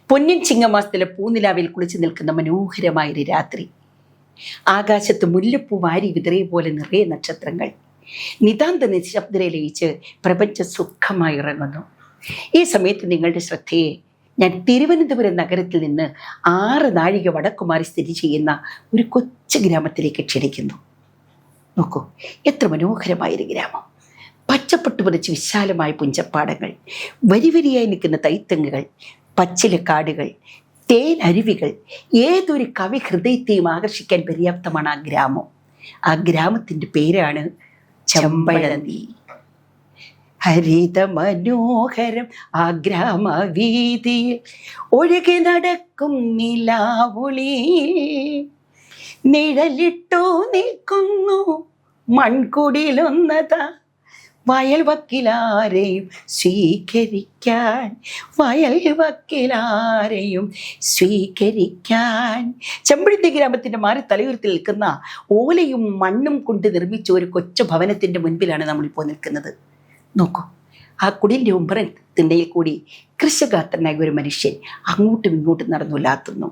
പൊന്നിൻ ചിങ്ങമാസത്തിലെ പൂനിലാവിൽ കുളിച്ചു നിൽക്കുന്ന മനോഹരമായൊരു രാത്രി. ആകാശത്ത് മുല്ലപ്പൂ വാരി വിതറിയ പോലെ നിറയെ നക്ഷത്രങ്ങൾ നിതാന്ത നിശബ്ദതയിൽ ലയിച്ച് പ്രപഞ്ച സുഖമായി ഇറങ്ങുന്നു. ഈ സമയത്ത് നിങ്ങളുടെ ശ്രദ്ധയെ ഞാൻ തിരുവനന്തപുരം നഗരത്തിൽ നിന്ന് 6 നാഴിക വടക്കുമാറി സ്ഥിതി ചെയ്യുന്ന ഒരു കൊച്ചു ഗ്രാമത്തിലേക്ക് ക്ഷണിക്കുന്നു. നോക്കൂ, എത്ര മനോഹരമായൊരു ഗ്രാമം. പച്ചപ്പട്ട് പറിച്ച് വിശാലമായ പുഞ്ചപ്പാടങ്ങൾ, വരിവരിയായി നിൽക്കുന്ന തൈത്തെങ്ങുകൾ, പച്ചിലക്കാടുകൾ, തേൻ അരുവികൾ. ഏതൊരു കവി ഹൃദയത്തെയും ആകർഷിക്കാൻ പര്യാപ്തമാണ് ആ ഗ്രാമം. ആ ഗ്രാമത്തിൻ്റെ പേരാണ് ചെമ്പഴന്തി. ഹരിത മനോഹരം ആ ഗ്രാമവീതിയിൽ ഒഴുകി നടക്കും നിലാവുളിയിൽ നിഴലിട്ടു നിൽക്കുന്നു മൺകുടിലൊന്നതാ വയൽ വക്കിലാരെയും സ്വീകരിക്കാൻ, വയൽ വക്കിലാരെയും സ്വീകരിക്കാൻ. ചെമ്പഴന്തി ഗ്രാമത്തിൻ്റെ മാറി തലയുയർത്തി നിൽക്കുന്ന ഓലയും മണ്ണും കൊണ്ട് നിർമ്മിച്ച ഒരു കൊച്ചു ഭവനത്തിൻ്റെ മുൻപിലാണ് നമ്മളിപ്പോൾ നിൽക്കുന്നത്. നോക്കൂ, ആ കുടിലിൻ്റെ ഉമ്പറത്തിൻ്റെയിൽ കൂടി കൃഷകാത്രനായ ഒരു മനുഷ്യൻ അങ്ങോട്ടും ഇങ്ങോട്ടും നടന്നുലാത്തുന്നു.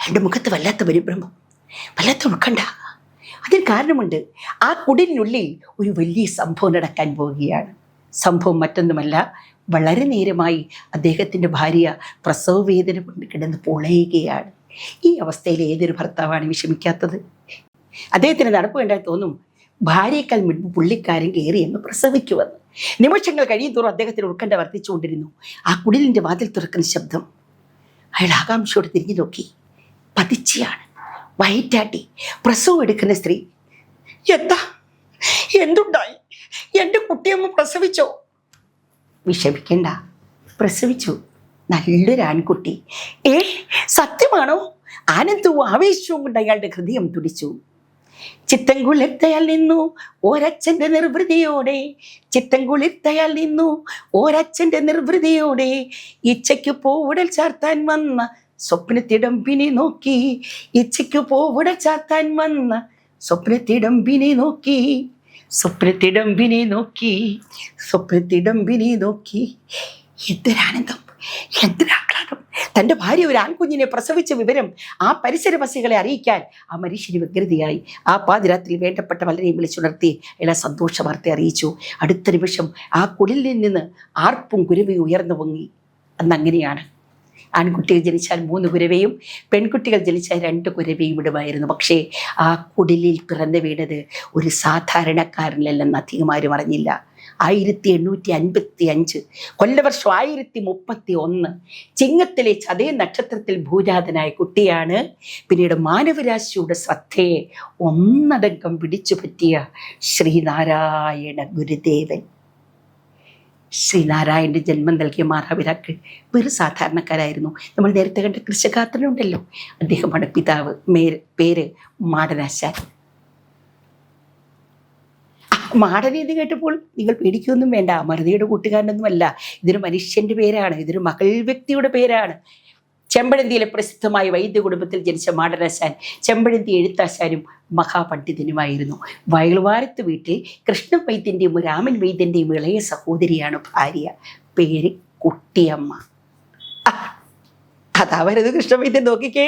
എൻ്റെ മുഖത്ത് വല്ലാത്ത പരിഭ്രമം, വല്ലാത്ത ഉൾക്കണ്ട. അതിന് കാരണമുണ്ട്. ആ കുടിലിനുള്ളിൽ ഒരു വലിയ സംഭവം നടക്കാൻ പോവുകയാണ്. സംഭവം മറ്റൊന്നുമല്ല, വളരെ നേരമായി അദ്ദേഹത്തിൻ്റെ ഭാര്യ പ്രസവ വേദന കൊണ്ട് കിടന്ന് പൊളയുകയാണ്. ഈ അവസ്ഥയിൽ ഏതൊരു ഭർത്താവാണ് വിഷമിക്കാത്തത്? അദ്ദേഹത്തിന് നടപ്പ് കണ്ടാൽ തോന്നും ഭാര്യയേക്കാൾ മുൻപ് പുള്ളിക്കാരൻ കയറി എന്ന് പ്രസവിക്കുവെന്ന്. നിമിഷങ്ങൾ കഴിയും തോറും അദ്ദേഹത്തിന് ഉൾക്കണ്ട വർദ്ധിച്ചുകൊണ്ടിരുന്നു. ആ കുടിലിൻ്റെ വാതിൽ തുറക്കുന്ന ശബ്ദം. അയാൾ ആകാംക്ഷയോടെ തിരിഞ്ഞു നോക്കി. പതിച്ചയാണ്, വയറ്റാട്ടി, പ്രസവം എടുക്കുന്ന സ്ത്രീ. എന്തുണ്ടായി? എൻ്റെ കുട്ടിയമ്മ പ്രസവിച്ചോ? വിഷമിക്കണ്ട, പ്രസവിച്ചു, നല്ലൊരു ആൺകുട്ടി. സത്യമാണോ? ആനന്ദവും ആവേശവും കൊണ്ട് അയാളുടെ ഹൃദയം തുടിച്ചു. ചിത്തം കുളിർത്തയാൽ നിന്നു ഒരച്ഛൻ്റെ നിർവൃതിയോടെ, ചിത്തം കുളിർത്തയാൽ നിന്നു ഒരച്ഛൻ്റെ നിർവൃതിയോടെ ഇച്ഛയ്ക്ക് പൂവുടൽ ചാർത്താൻ വന്ന സ്വപ്നത്തിടമ്പിനെ നോക്കി, ഇച്ഛയ്ക്ക് പൂവുടൽ ചാർത്താൻ വന്ന സ്വപ്നത്തിടമ്പിനെ നോക്കി, സ്വപ്നത്തിടമ്പിനെ നോക്കി, സ്വപ്നത്തിടമ്പിനെ നോക്കി. എന്തൊരാനന്ദം, എന്തൊരാഹ്ലാദം! തൻ്റെ ഭാര്യ ഒരു ആൺകുഞ്ഞിനെ പ്രസവിച്ച വിവരം ആ പരിസരവാസികളെ അറിയിക്കാൻ ആ മനുഷ്യന് വ്യഗ്രതയായി. ആ പാതിരാത്രി വേണ്ടപ്പെട്ട പലരെയും വിളിച്ചുണർത്തി അയാളെ സന്തോഷ വാർത്ത അറിയിച്ചു. അടുത്ത നിമിഷം ആ കുടിലിൽ നിന്ന് ആർപ്പും കുരുവയും ഉയർന്നു പൊങ്ങി. അന്നങ്ങനെയാണ്. ആൺകുട്ടികൾ ജനിച്ചാൽ 3 കുരവയും പെൺകുട്ടികൾ ജനിച്ചാൽ 2 കുരവയും ഇടുമായിരുന്നു. പക്ഷേ ആ കുടിലിൽ പിറന്നു വീണത് ഒരു സാധാരണക്കാരനല്ലെന്ന് അധികമാരും അറിഞ്ഞില്ല. 1855 കൊല്ലവർഷം 1031 ചിങ്ങത്തിലെ ചതയ നക്ഷത്രത്തിൽ ഭൂജാതനായ കുട്ടിയാണ് പിന്നീട് മാനവരാശിയുടെ ശ്രദ്ധയെ ഒന്നടങ്കം പിടിച്ചു പറ്റിയ ശ്രീനാരായണ ഗുരുദേവൻ. ശ്രീനാരായണൻ്റെ ജന്മം നൽകിയ മാതാപിതാക്കൾ വെറു സാധാരണക്കാരായിരുന്നു. നമ്മൾ നേരത്തെ കണ്ട കൃഷകാത്രനുണ്ടല്ലോ, അദ്ദേഹമാണ് പിതാവ്. പേര് മാടനാശാൻ. മാടനീതി കേട്ടപ്പോൾ നിങ്ങൾ പേടിക്കൊന്നും വേണ്ട, മറുതിയുടെ കൂട്ടുകാരനൊന്നുമല്ല. ഇതൊരു മനുഷ്യൻ്റെ പേരാണ്, ഇതൊരു മകൾ വ്യക്തിയുടെ പേരാണ്. ചെമ്പഴന്തിയിലെ പ്രസിദ്ധമായ വൈദ്യ കുടുംബത്തിൽ ജനിച്ച മാടനാശാൻ ചെമ്പഴന്തി എഴുത്താശാനും മഹാപണ്ഡിതനുമായിരുന്നു. വയൽവാരത്ത് വീട്ടിൽ കൃഷ്ണൻ വൈദ്യൻ്റെയും രാമൻ വൈദ്യൻ്റെയും ഇളയ സഹോദരിയാണ് ഭാര്യ. പേര് കുട്ടിയമ്മ. അതാവരുത് കൃഷ്ണവൈദ്യൻ. നോക്കിക്കേ,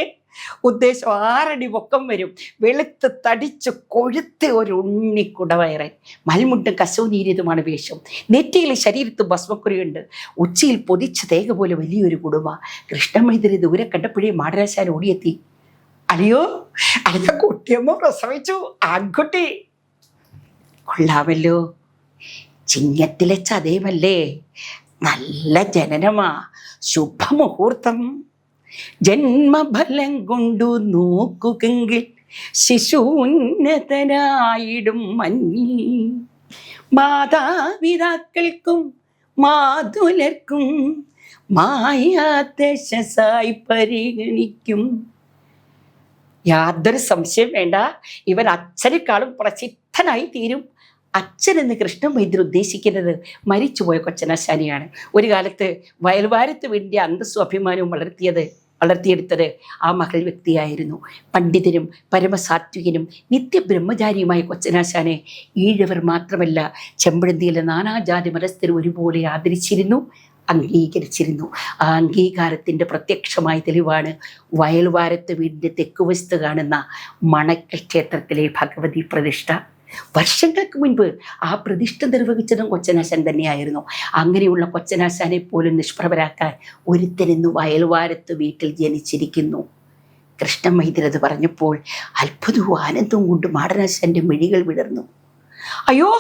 ഉദ്ദേശം 6 അടി പൊക്കം വരും, വെളുത്ത് തടിച്ച് കൊഴുത്ത് ഒരു ഉണ്ണിക്കുടവയറൻ, മൽമുണ്ടും കശവുനീരിയതുമാണ് വേഷം. നെറ്റിയിൽ ശരീരത്ത് ഭസ്മക്കുറിയുണ്ട്, ഉച്ചയിൽ പൊതിച്ച തേക പോലെ വലിയൊരു കുടുംബ. കൃഷ്ണവൈദ്യരെ ദൂരെ കണ്ടപ്പോഴേ മാടനാശാൻ ഓടിയെത്തി. അയ്യോ, അടുത്ത കുട്ടിയമ്മ പ്രസവിച്ചു, ആൺകുട്ടി. കൊള്ളാമല്ലോ, ചിങ്ങത്തിലെ ചതയമല്ലേ, നല്ല ജനനമാ, ശുഭമുഹൂർത്തം. ജന്മഫലം കൊണ്ടു നോക്കുമെങ്കിൽ ശിശു ഉന്നതനായിടും മഞ്ഞിൽ, മാതാപിതാക്കൾക്കും മാതുലർക്കും മായാദശസായി പരിഗണിക്കും. യാതൊരു സംശയം വേണ്ട, ഇവൻ അച്ഛനേക്കാളും പ്രസിദ്ധനായി തീരും. അച്ഛനെന്ന് കൃഷ്ണൻ വൈദ്യർ ഉദ്ദേശിക്കുന്നത് മരിച്ചുപോയ കൊച്ചനാശാനെയാണ്. ഒരു കാലത്ത് വയൽവാരത്ത് വേണ്ടി അന്തസ്സും അഭിമാനവും വളർത്തിയെടുത്തത് ആ മകൾ വ്യക്തിയായിരുന്നു. പണ്ഡിതനും പരമസാത്വികനും നിത്യബ്രഹ്മചാരിയുമായ കൊച്ചനാശാനെ ഈഴവർ മാത്രമല്ല ചെമ്പഴന്തിയിലെ നാനാജാതി മതസ്ഥരും ഒരുപോലെ ആദരിച്ചിരുന്നു, അംഗീകരിച്ചിരുന്നു. ആ അംഗീകാരത്തിൻ്റെ പ്രത്യക്ഷമായ തെളിവാണ് വയൽവാരത്ത് വീടിൻ്റെ തെക്കുവശത്ത് കാണുന്ന മണക്കൽ ക്ഷേത്രത്തിലെ ഭഗവതി പ്രതിഷ്ഠ. വർഷങ്ങൾക്ക് മുൻപ് ആ പ്രതിഷ്ഠ നിർവഹിച്ചതും കൊച്ചനാശാൻ തന്നെയായിരുന്നു. അങ്ങനെയുള്ള കൊച്ചനാശാനെ പോലും നിഷ്പ്രഭരാക്കാൻ ഒരുത്തനെന്ന് വയൽവാരത്ത് വീട്ടിൽ ജനിച്ചിരിക്കുന്നു. കൃഷ്ണൻ വൈദ്യരത് പറഞ്ഞപ്പോൾ അത്ഭുതവും ആനന്ദവും കൊണ്ട് മാടനാശാന്റെ മിഴികൾ വിടർന്നു. അയ്യോ,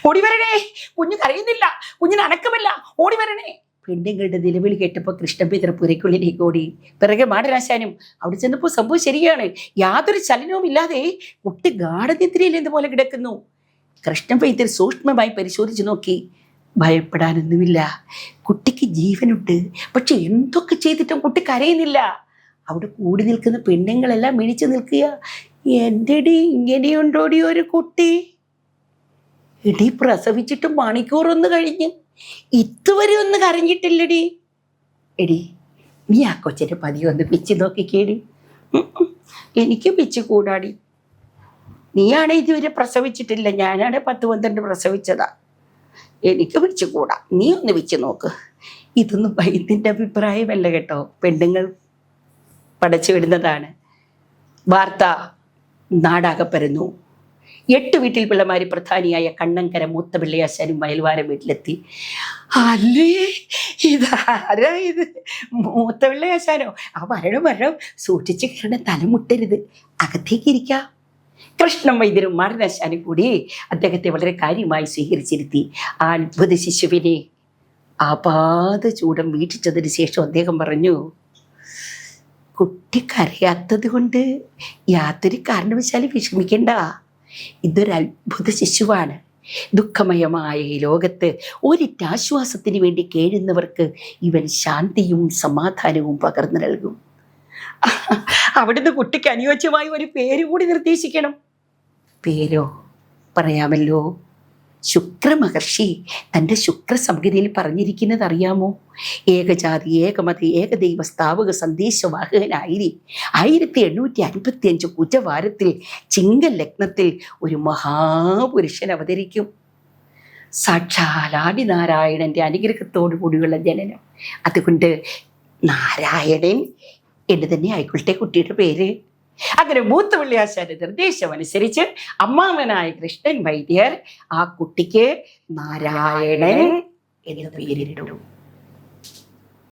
ഓടി വരണേ, കുഞ്ഞ് കരയുന്നില്ല, കുഞ്ഞിന് അനക്കമില്ല, ഓടി വരണേ. പെണ്ണുങ്ങളുടെ നിലവിളി കേട്ടപ്പോൾ കൃഷ്ണപേത്ര പുരയ്ക്കുള്ളിലേക്ക് ഓടി. പിറകെ മാടനാശാനും. അവിടെ ചെന്നപ്പോൾ സംഭവം ശരിയാണ്. യാതൊരു ചലനവും ഇല്ലാതെ കുട്ടി ഗാഠനിദ്രയിൽ എന്നപോലെ കിടക്കുന്നു. കൃഷ്ണപേത്ര സൂക്ഷ്മമായി പരിശോധിച്ചു നോക്കി. ഭയപ്പെടാനൊന്നുമില്ല, കുട്ടിക്ക് ജീവനുണ്ട്. പക്ഷെ എന്തൊക്കെ ചെയ്തിട്ടും കുട്ടി കരയുന്നില്ല. അവിടെ കൂടി നിൽക്കുന്ന പെണ്ണുങ്ങളെല്ലാം മിഴിച്ചു നിൽക്കുക. എന്റെടി ഇങ്ങനെയുണ്ടോടി ഒരു കുട്ടി? എടി പ്രസവിച്ചിട്ട് മണിക്കൂറൊന്ന് കഴിഞ്ഞ് ഇതുവരെ ഒന്ന് കരഞ്ഞിട്ടില്ലടി. എടി നീ ആ കൊച്ചിൻ്റെ പതിയെ ഒന്ന് പിച്ച് നോക്കിക്കേടി. എനിക്ക് പിച്ച് കൂടാടി. നീയാണെ ഇതുവരെ പ്രസവിച്ചിട്ടില്ല, ഞാനാണ് 10-12 പ്രസവിച്ചതാ. എനിക്ക് പിച്ച് കൂടാ, നീ ഒന്ന് പിച്ച് നോക്ക്. ഇതൊന്നും വൈദ്യൻ്റെ അഭിപ്രായമല്ല കേട്ടോ, പെണ്ണുങ്ങൾ പടച്ചു വിടുന്നതാണ്. വാർത്ത നാടാകെ പരന്നു. 8 വീട്ടിൽ പിള്ളമാര് പ്രധാനിയായ കണ്ണങ്കര മൂത്ത പിള്ളയാശാനും വയൽവാരം വീട്ടിലെത്തി. അല്ലേ, ഇതാരാ ഇത്? മൂത്ത പിള്ളയാശാനോ? ആ വരണം സൂക്ഷിച്ച് കയറണ തലമുട്ടരുത്, അകത്തേക്ക് ഇരിക്കാം. കൃഷ്ണൻ വൈദ്യരും മാടനാശാനും കൂടി അദ്ദേഹത്തെ വളരെ കാര്യമായി സ്വീകരിച്ചിരുത്തി. ആ അത്ഭുത ശിശുവിനെ ആപാത ചൂടം വീക്ഷിച്ചതിന് ശേഷം അദ്ദേഹം പറഞ്ഞു, കുട്ടി കരയാത്തത് കൊണ്ട് യാതൊരു കാരണവശാലും വിഷമിക്കേണ്ട. ഇതൊരു അത്ഭുത ശിശുവാണ്. ദുഃഖമയമായ ഈ ലോകത്ത് ഒരിറ്റാശ്വാസത്തിന് വേണ്ടി കേഴുന്നവർക്ക് ഇവൻ ശാന്തിയും സമാധാനവും പകർന്നു നൽകും. അവിടുന്ന് കുട്ടിക്ക് അനുയോജ്യമായ ഒരു പേര് കൂടി നിർദ്ദേശിക്കണം. പേരോ പറയാമല്ലോ. ശുക്രമഹർഷി തൻ്റെ ശുക്രസംഹിതയിൽ പറഞ്ഞിരിക്കുന്നത് അറിയാമോ? ഏകജാതി ഏകമതി ഏകദൈവ സ്ഥാപക സന്ദേശവാഹകനായി 1855 കുജവാരത്തിൽ ചിങ്ങ ലഗ്നത്തിൽ ഒരു മഹാപുരുഷൻ അവതരിക്കും. സാക്ഷാൽ ആദിനാരായണന്റെ അനുഗ്രഹത്തോടു കൂടിയുള്ള ജനനം. അതുകൊണ്ട് നാരായണൻ എന്ന് തന്നെ ആയിക്കൊള്ളട്ടെ കുട്ടിയുടെ പേര്. അങ്ങനെ മൂത്ത പിള്ളയാശാന്റെ നിർദ്ദേശം അനുസരിച്ച് അമ്മാവനായ കൃഷ്ണൻ വൈദ്യർ ആ കുട്ടിക്ക് നാരായണൻ എന്ന് പേരിട്ടു.